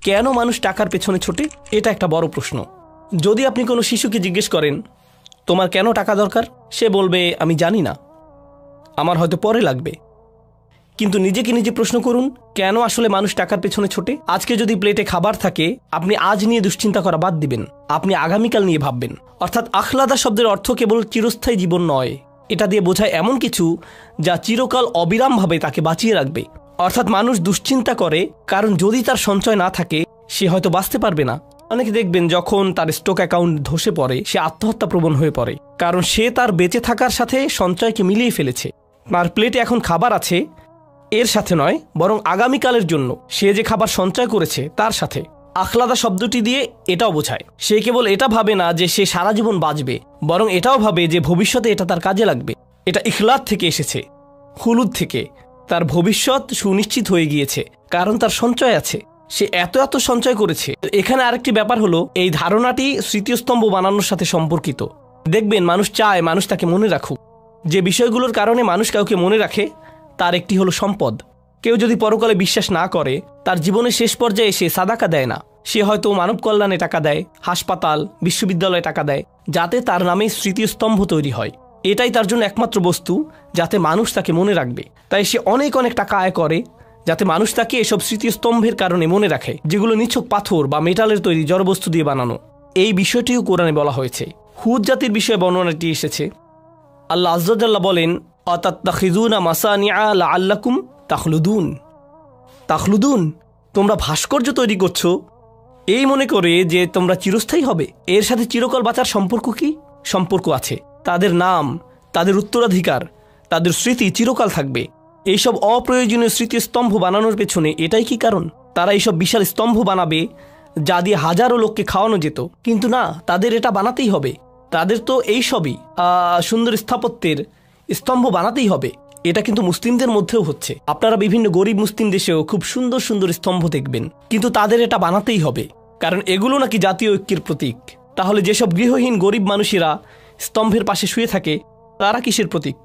কেন মানুষ টাকার পেছনে ছোটে? এটা একটা বড় প্রশ্ন। যদি আপনি কোনো শিশুকে জিজ্ঞেস করেন তোমার কেন টাকা দরকার, সে বলবে আমি জানি না, আমার হয়তো পরে লাগবে। কিন্তু নিজেকে নিজে প্রশ্ন করুন, কেন আসলে মানুষ টাকার পেছনে ছোটে? আজকে যদি প্লেটে খাবার থাকে, আপনি আজ নিয়ে দুশ্চিন্তা করা বাদ দিবেন, আপনি আগামীকাল নিয়ে ভাববেন। অর্থাৎ আখলাদা শব্দের অর্থ কেবল চিরস্থায়ী জীবন নয়, এটা দিয়ে বোঝায় এমন কিছু যা চিরকাল অবিরামভাবে তাকে বাঁচিয়ে রাখবে। অর্থাৎ মানুষ দুশ্চিন্তা করে কারণ যদি তার সঞ্চয় না থাকে সে হয়তো বাঁচতে পারবে না। অনেকে দেখবেন যখন তার স্টক অ্যাকাউন্ট ধসে পড়ে সে আত্মহত্যা প্রবণ হয়ে পড়ে, কারণ সে তার বেঁচে থাকার সাথে সঞ্চয়কে মিলিয়ে ফেলেছে। তার প্লেটে এখন খাবার আছে এর সাথে নয়, বরং আগামীকালের জন্য সে যে খাবার সঞ্চয় করেছে তার সাথে। আখলাদা শব্দটি দিয়ে এটাও বোঝায় সে কেবল এটা ভাবে না যে সে সারা জীবন বাঁচবে, বরং এটাও ভাবে যে ভবিষ্যতে এটা তার কাজে লাগবে। এটা ইখলাদ থেকে এসেছে, খুলুদ থেকে। তার ভবিষ্যৎ সুনিশ্চিত হয়ে গিয়েছে কারণ তার সঞ্চয় আছে, সে এত এত সঞ্চয় করেছে। এখানে আরেকটি ব্যাপার হলো, এই ধারণাটি স্মৃতিস্তম্ভ বানানোর সাথে সম্পর্কিত। দেখবেন মানুষ চায় মানুষ তাকে মনে রাখুক। যে বিষয়গুলোর কারণে মানুষ কাউকে মনে রাখে তার একটি হলো সম্পদ। কেউ যদি পরকালে বিশ্বাস না করে, তার জীবনের শেষ পর্যায়ে সে সাদাকা দেয় না, সে হয়তো মানব কল্যাণে টাকা দেয়, হাসপাতাল বিশ্ববিদ্যালয়ে টাকা দেয়, যাতে তার নামে স্মৃতিস্তম্ভ তৈরি হয়। এটাই তার জন্য একমাত্র বস্তু যাতে মানুষ তাকে মনে রাখবে। তাই সে অনেক অনেক টাকা আয় করে যাতে মানুষ তাকে এসব স্মৃতিস্তম্ভের কারণে মনে রাখে, যেগুলো নিছক পাথর বা মেটালের তৈরি জড়বস্তু দিয়ে বানানো। এই বিষয়টিও কোরআনে বলা হয়েছে। হুদ জাতির বিষয়ে বর্ণনাটি এসেছে। আল্লাহ আযজা ওয়াজাল্লা বলেন, আতাত্তাখিযুনা মাসানিআ লাআল্লাকুম তাখলুদুন। তাখলুদুন, তোমরা ভাস্কর্য তৈরি করছো এই মনে করে যে তোমরা চিরস্থায়ী হবে। এর সাথে চিরকাল বাঁচার সম্পর্ক কি? সম্পর্ক আছে। তাদের নাম, তাদের উত্তরাধিকার, তাদের স্মৃতি চিরকাল থাকবে। এইসব অপ্রয়োজনীয় স্মৃতিস্তম্ভ বানানোর পেছনে এটাই কি কারণ? তারা এইসব বিশাল স্তম্ভ বানাবে যা দিয়ে হাজারো লোককে খাওয়ানো যেত, কিন্তু না, তাদের এটা বানাতেই হবে। তাদের তো এইসবই সুন্দর স্থাপত্যের স্তম্ভ বানাতেই হবে। এটা কিন্তু মুসলিমদের মধ্যেও হচ্ছে। আপনারা বিভিন্ন গরিব মুসলিম দেশেও খুব সুন্দর সুন্দর স্তম্ভ দেখবেন, কিন্তু তাদের এটা বানাতেই হবে, কারণ এগুলো নাকি জাতীয় ঐক্যের প্রতীক। তাহলে যেসব গৃহহীন গরিব মানুষেরা স্তম্ভের পাশে শুয়ে থাকে তারা কিসের প্রতীক?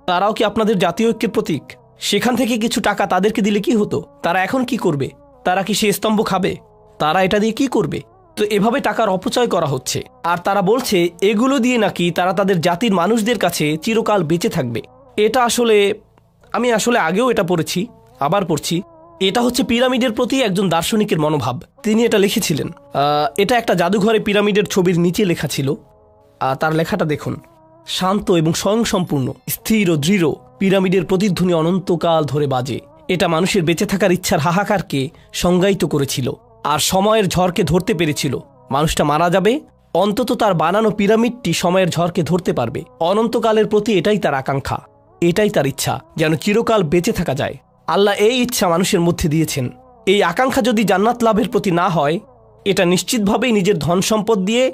তারাও কি আপনাদের জাতীয় ঐক্যের প্রতীক? সেখান থেকে কিছু টাকা তাদেরকে দিলে কি হতো? তারা এখন কি করবে? তারা কি সে স্তম্ভ খাবে? তারা এটা দিয়ে কি করবে? তো এভাবে টাকার অপচয় করা হচ্ছে। আর তারা বলছে এগুলো দিয়ে নাকি তারা তাদের জাতির মানুষদের কাছে চিরকাল বেঁচে থাকবে। এটা আসলে আমি আগেও এটা পড়েছি, আবার পড়ছি। এটা হচ্ছে পিরামিডের প্রতি একজন দার্শনিকের মনোভাব। তিনি এটা লিখেছিলেন। এটা একটা জাদুঘরে পিরামিডের ছবির নিচে লেখা ছিল। তার লেখাটা দেখুন, শান্ত এবং স্বয়ংসম্পূর্ণ, স্থির ও দৃঢ় পিরামিডের প্রতিধ্বনি অনন্তকাল ধরে বাজে। এটা মানুষের বেঁচে থাকার ইচ্ছার হাহাকারকে সংজ্ঞায়িত করেছিল আর সময়ের ঝড়কে ধরতে পেরেছিল। মানুষটা মারা যাবে, অন্তত তার বানানো পিরামিডটি সময়ের ঝড়কে ধরতে পারবে। অনন্তকালের প্রতি এটাই তার আকাঙ্ক্ষা, এটাই তার ইচ্ছা, যেন চিরকাল বেঁচে থাকা যায়। আল্লাহ এই ইচ্ছা মানুষের মধ্যে দিয়েছেন। এই আকাঙ্ক্ষা যদি জান্নাত লাভের প্রতি না হয়, এটা নিশ্চিতভাবেই নিজের ধন সম্পদ দিয়ে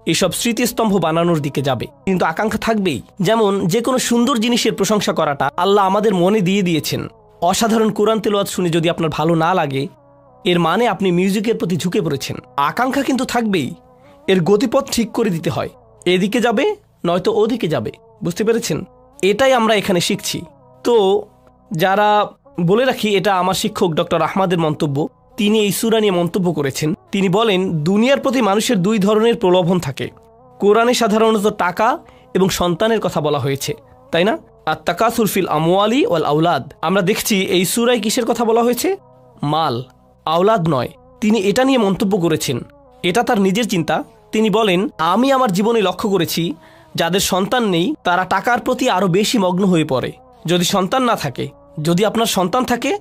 এসব স্মৃতিস্তম্ভ বানানোর দিকে যাবে। কিন্তু আকাঙ্ক্ষা থাকবেই। যেমন যে কোনো সুন্দর জিনিসের প্রশংসা করাটা আল্লাহ আমাদের মনে দিয়ে দিয়েছেন। অসাধারণ কোরআন তেলাওয়াত শুনে যদি আপনার ভালো না লাগে, এর মানে আপনি মিউজিকের প্রতি ঝুঁকে পড়েছেন। আকাঙ্ক্ষা কিন্তু থাকবেই, এর গতিপথ ঠিক করে দিতে হয়। এদিকে যাবে নয়তো ওদিকে যাবে। বুঝতে পেরেছেন? এটাই আমরা এখানে শিখছি। তো যারা, বলে রাখি, এটা আমার শিক্ষক ডক্টর আহমদের মন্তব্য। তিনি এই সূরা নিয়ে মন্তব্য করেছেন। তিনি বলেন, দুনিয়ার প্রতি মানুষের দুই ধরনের প্রলোভন থাকে। কোরআনে সাধারণত টাকা এবং সন্তানের কথা বলা হয়েছে, তাই না? আর তাকাসুর ফিল আমওয়ালি ওয়াল আওলাদ, আমরা দেখছি এই সূরায় কিসের কথা বলা হয়েছে? মাল, আওলাদ নয়। তিনি এটা নিয়ে মন্তব্য করেছেন, এটা তার নিজের চিন্তা। তিনি বলেন, আমি আমার জীবনে লক্ষ্য করেছি যাদের সন্তান নেই তারা টাকার প্রতি আরও বেশি মগ্ন হয়ে পড়ে। যদি সন্তান না থাকে, যদি আপনার সন্তান থাকে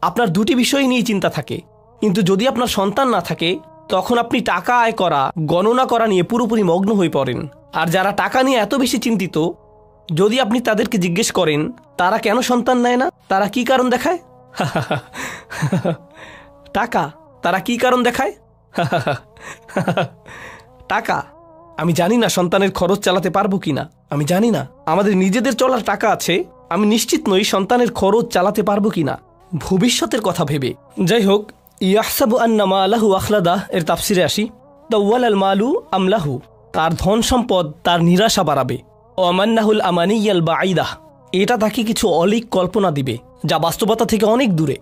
আপনার দুটি বিষয় নিয়ে চিন্তা থাকে, কিন্তু যদি আপনার সন্তান না থাকে তখন আপনি টাকা আয় করা, গণনা করা নিয়ে পুরোপুরি মগ্ন হয়ে পড়েন। আর যারা টাকা নিয়ে এত বেশি চিন্তিত, যদি আপনি তাদেরকে জিজ্ঞেস করেন তারা কেন সন্তান নেয় না, তারা কি কারণ দেখায়? টাকা। তারা কি কারণ দেখায়? টাকা। আমি জানি না সন্তানের খরচ চালাতে পারবো কিনা, আমি জানি না। আমাদের নিজেদের চলার টাকা আছে, আমি নিশ্চিত নই সন্তানের খরচ চালাতে পারবো কিনা, ভবিষ্যতের কথা ভেবে। যাই হোক, ইয়াহসাবু আন্না মালাহু আখলাদা এর তাফসিরে আসি। তাওয়ালাল মালু আমলাহু, তার ধন সম্পদ তার নিরাশা বাড়াবে। ও আমান্নাহুল আমানিয়াল বাঈদা, এটা তাকে কিছু অলিক কল্পনা দিবে যা বাস্তবতা থেকে অনেক দূরে।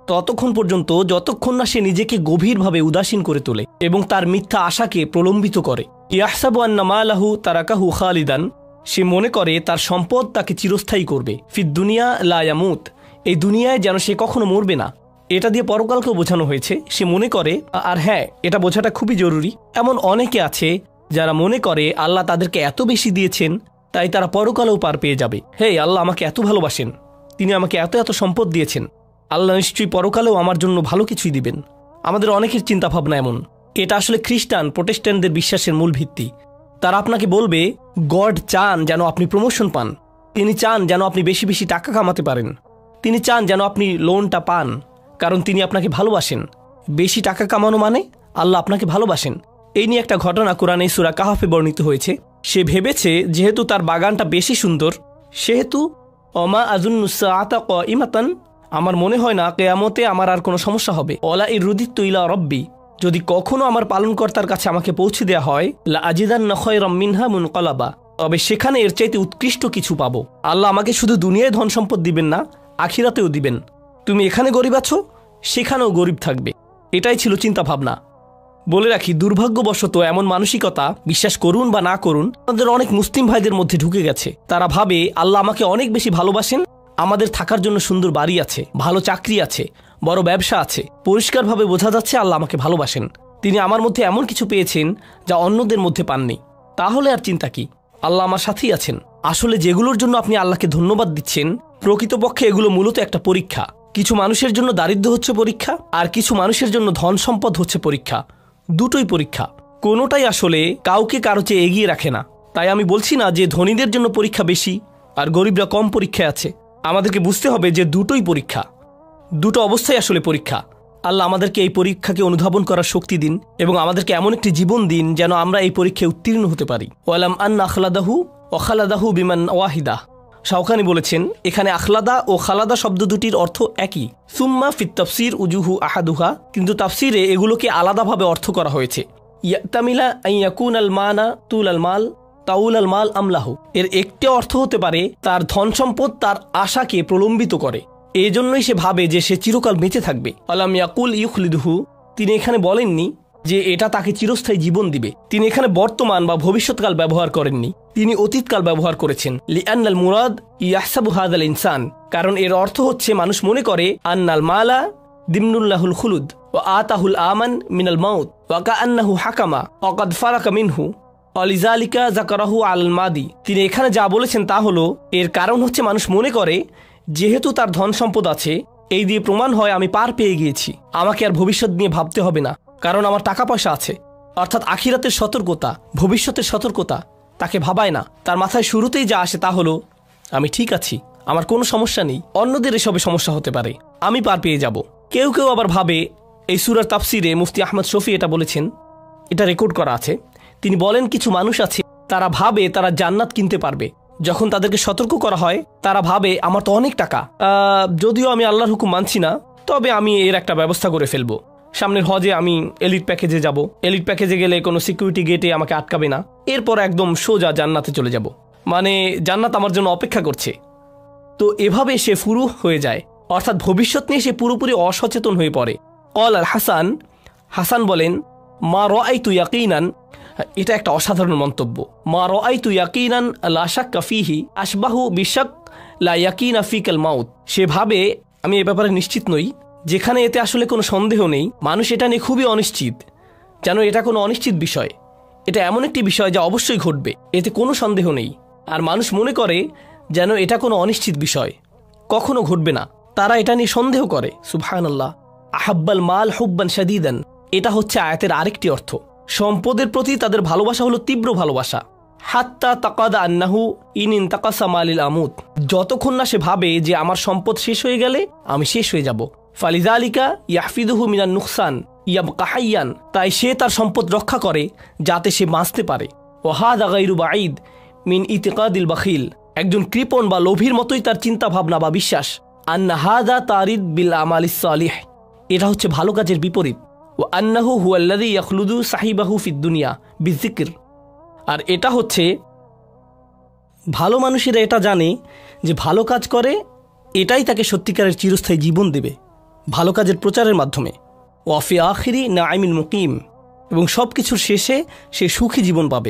ততক্ষণ পর্যন্ত যতক্ষণ না সে নিজেকে গভীরভাবে উদাসীন করে তোলে এবং তার মিথ্যা আশাকে প্রলম্বিত করে। ইয়াহসাবু আন্না মালাহু তারাকাহু খালিদান, সে মনে করে তার সম্পদ তাকে চিরস্থায়ী করবে। ফিদ দুনিয়া লা ইয়ামুত, এই দুনিয়ায় যেন সে কখনো মরবে না। এটা দিয়ে পরকালকেও বোঝানো হয়েছে। সে মনে করে, আর হ্যাঁ, এটা বোঝাটা খুবই জরুরি, এমন অনেকে আছে যারা মনে করে আল্লাহ তাদেরকে এত বেশি দিয়েছেন তাই তারা পরকালেও পার পেয়ে যাবে। হে, আল্লাহ আমাকে এত ভালোবাসেন, তিনি আমাকে এত এত সম্পদ দিয়েছেন, আল্লাহ নিশ্চয়ই পরকালেও আমার জন্য ভালো কিছুই দিবেন। আমাদের অনেকের চিন্তাভাবনা এমন। এটা আসলে খ্রিস্টান প্রোটেস্ট্যান্টদের বিশ্বাসের মূল ভিত্তি। তারা আপনাকে বলবে গড চান যেন আপনি প্রমোশন পান, তিনি চান যেন আপনি বেশি বেশি টাকা কামাতে পারেন, তিনি চান যেন আপনি লোনটা পান, কারণ তিনি আপনাকে ভালোবাসেন। বেশি টাকা কামানো মানে আল্লাহ আপনাকে ভালোবাসেন। এই নিয়ে একটা ঘটনা কোরআনে সূরা কাহফে বর্ণিত হয়েছে। সে ভেবেছে যেহেতু তার বাগানটা বেশি সুন্দর, সেহেতু অমা আজুন্নুস সাআতা কাইমাতান, আমার মনে হয় না কিয়ামতে আমার আর কোনো সমস্যা হবে। ওলা ইরুদিতু ইলা রব্বি, যদি কখনো আমার পালনকর্তার কাছে আমাকে পৌঁছে দেওয়া হয়, লা আজিদান্না খায়রাম মিনহা মুনকালাবা, তবে সেখানে এর চাইতে উৎকৃষ্ট কিছু পাবো। আল্লাহ আমাকে শুধু দুনিয়ায় ধন সম্পদ দিবেন না, আখিরাতেও দিবেন। তুমি এখানে গরিব আছো, সেখানেও গরিব থাকবে। এটাই ছিল চিন্তা ভাবনা। বলে রাখি, দুর্ভাগ্যবশত এমন মানসিকতা, বিশ্বাস করুন বা না করুন, আমাদের অনেক মুসলিম ভাইদের মধ্যে ঢুকে গেছে। তারা ভাবে আল্লাহ আমাকে অনেক বেশি ভালোবাসেন, আমাদের থাকার জন্য সুন্দর বাড়ি আছে, ভালো চাকরি আছে, বড় ব্যবসা আছে, পরিষ্কারভাবে বোঝা যাচ্ছে আল্লাহ আমাকে ভালোবাসেন, তিনি আমার মধ্যে এমন কিছু পেয়েছেন যা অন্যদের মধ্যে পাননি। তাহলে আর চিন্তা কি, আল্লাহ আমার সাথেই আছেন। আসলে যেগুলোর জন্য আপনি আল্লাহকে ধন্যবাদ দিচ্ছেন, প্রকৃতপক্ষে এগুলো মূলত একটা পরীক্ষা। কিছু মানুষের জন্য দারিদ্র্য হচ্ছে পরীক্ষা, আর কিছু মানুষের জন্য ধন সম্পদ হচ্ছে পরীক্ষা। দুটোই পরীক্ষা, কোনোটাই আসলে কাউকে কারো চেয়ে এগিয়ে রাখে না। তাই আমি বলছি না যে ধনীদের জন্য পরীক্ষা বেশি আর গরিবরা কম পরীক্ষায় আছে। আমাদেরকে বুঝতে হবে যে দুটোই পরীক্ষা, দুটো অবস্থায় আসলে পরীক্ষা। আল্লাহ আমাদেরকে এই পরীক্ষাকে অনুধাবন করার শক্তি দিন এবং আমাদেরকে এমন একটি জীবন দিন যেন আমরা এই পরীক্ষায় উত্তীর্ণ হতে পারি। ওয়ালাম আন্না আখলাদাহু ও খালাদাহু বিমান ওয়াহিদা, শাওকানি বলেছেন এখানে আখলাদা ও খালাদা শব্দ দুটির অর্থ একই। সুম্মা ফিত তাফসির উজুহু আহাদুহা, কিন্তু তাফসিরে এগুলোকে আলাদাভাবে অর্থ করা হয়েছে। ইয়াতামিলা আইয়াকুন আল মানা তুল আল মাল তাউল আল মাল আমলাহু, এর একটি অর্থ হতে পারে তার ধন সম্পদ তার আশাকে প্রলম্বিত করে, এই জন্যই সে ভাবে যে সে চিরকাল বেঁচে থাকবে। আলাম ইয়াকুল ইউখলিদুহু, তিনি এখানে বলেননি যে এটা তাকে চিরস্থায়ী জীবন দিবে। তিনি এখানে বর্তমান বা ভবিষ্যৎকাল ব্যবহার করেননি, তিনি অতীতকাল ব্যবহার করেছেন। লিআন্নাল মুরাদ ইয়াহসাবু হাযাল ইনসান, কারণ এর অর্থ হচ্ছে মানুষ মনে করে আন্নাল মালা দিমনুল্লাহুল খুলুদ ওয়া আতাহুল আমান মিনাল মাউত ওয়া কাআন্নাহু হাকামা ওয়া কাদ ফারাকা মিনহু অলিজালিকা যাকারাহু আল মাদি। তিনি এখানে যা বলেছেন তা হলো, এর কারণ হচ্ছে মানুষ মনে করে যেহেতু তার ধন সম্পদ আছে, এই দিয়ে প্রমাণ হয় আমি পার পেয়ে গিয়েছি, আমাকে আর ভবিষ্যৎ নিয়ে ভাবতে হবে না, কারণ আমার টাকা পয়সা আছে। অর্থাৎ আখিরাতের সতর্কতা, ভবিষ্যতের সতর্কতা তাকে ভাবায় না। তার মাথায় শুরুতেই যা আসে তা হলো আমি ঠিক আছি, আমার কোনো সমস্যা নেই, অন্যদের এসবে সমস্যা হতে পারে, আমি পার পেয়ে যাব। কেউ কেউ আবার ভাবে, এই সূরার তাফসিরে মুফতি আহমদ শফি এটা বলেছেন, এটা রেকর্ড করা আছে। তিনি বলেন কিছু মানুষ আছে তারা ভাবে তারা জান্নাত কিনতে পারবে। যখন তাদেরকে সতর্ক করা হয় তারা ভাবে আমার তো অনেক টাকা, যদিও আমি আল্লাহর হুকুম মানছি না, তবে আমি এর একটা ব্যবস্থা করে ফেলবো। সামনের হজে আমি এলিট প্যাকেজে যাব, এলিট প্যাকেজে গেলে কোনো সিকিউরিটি গেটে আমাকে আটকাবে না, এরপর একদম সোজা জান্নাতে চলে যাব, মানে জান্নাত আমার জন্য অপেক্ষা করছে। তো এভাবে সে ফুরু হয়ে যায়, অর্থাৎ ভবিষ্যৎ নিয়ে সে পুরোপুরি অসচেতন হয়ে পড়ে। কল আল হাসান, হাসান বলেন মা রাআইতু ইয়াকিনান, এটা একটা অসাধারণ মন্তব্য। মা রাআইতু ইয়াকিনান লা শাক্কা ফীহি আশবাহু বিশাক লা ইয়াকিনা ফিকাল মাউত, সে ভাবে আমি এ ব্যাপারে নিশ্চিত নই, যেখানে এতে আসলে কোনো সন্দেহ নেই। মানুষ এটা নিয়ে খুবই অনিশ্চিত, যেন এটা কোনো অনিশ্চিত বিষয়, এটা এমন একটি বিষয় যা অবশ্যই ঘটবে, এতে কোনো সন্দেহ নেই। আর মানুষ মনে করে যেন এটা কোনো অনিশ্চিত বিষয়, কখনো ঘটবে না, তারা এটা নিয়ে সন্দেহ করে। সুবহানাল্লাহ। আহাব্বাল মাল হুব্বান শাদীদান, এটা হচ্ছে আয়াতের আরেকটি অর্থ। সম্পদের প্রতি তাদের ভালোবাসা হলো তীব্র ভালোবাসা। হাত্তা তাকাদা আন্নাহু ইন ইনতাকাসা মালিল আমুত, যতক্ষণ না সে ভাবে যে আমার সম্পদ শেষ হয়ে গেলে আমি শেষ হয়ে যাব। ফালিযালিকা ইয়াহফিদুহু মিনান নুকসান ইয়াবকা হাইয়ান, তাই সে তার সম্পদ রক্ষা করে যাতে সে বাঁচতে পারে। ওয়া হাযা গায়রু বাঈদ মিন ইতিকাদিল বাখিল, একজন কৃপণ বা লোভীর মতোই তার চিন্তা ভাবনা বা বিশ্বাস। আন্না হাযা তারিদ বিল আমালিস সালিহ, এটা হচ্ছে ভালো কাজের বিপরীত। ওয়া আন্নাহু হুয়াল্লাযী ইয়াখলুদু সাহিবাহু ফিদ দুনিয়া বিযিকর, আর এটা হচ্ছে ভালো মানুষেরা এটা জানে যে ভালো কাজ করে এটাই তাকে সত্যিকারের চিরস্থায়ী জীবন দেবে। ভালো কাজের প্রচারের মাধ্যমে, ওয়াফি আখিরি নাইমিল মুকিম, এবং সব কিছুর শেষে সে সুখী জীবন পাবে।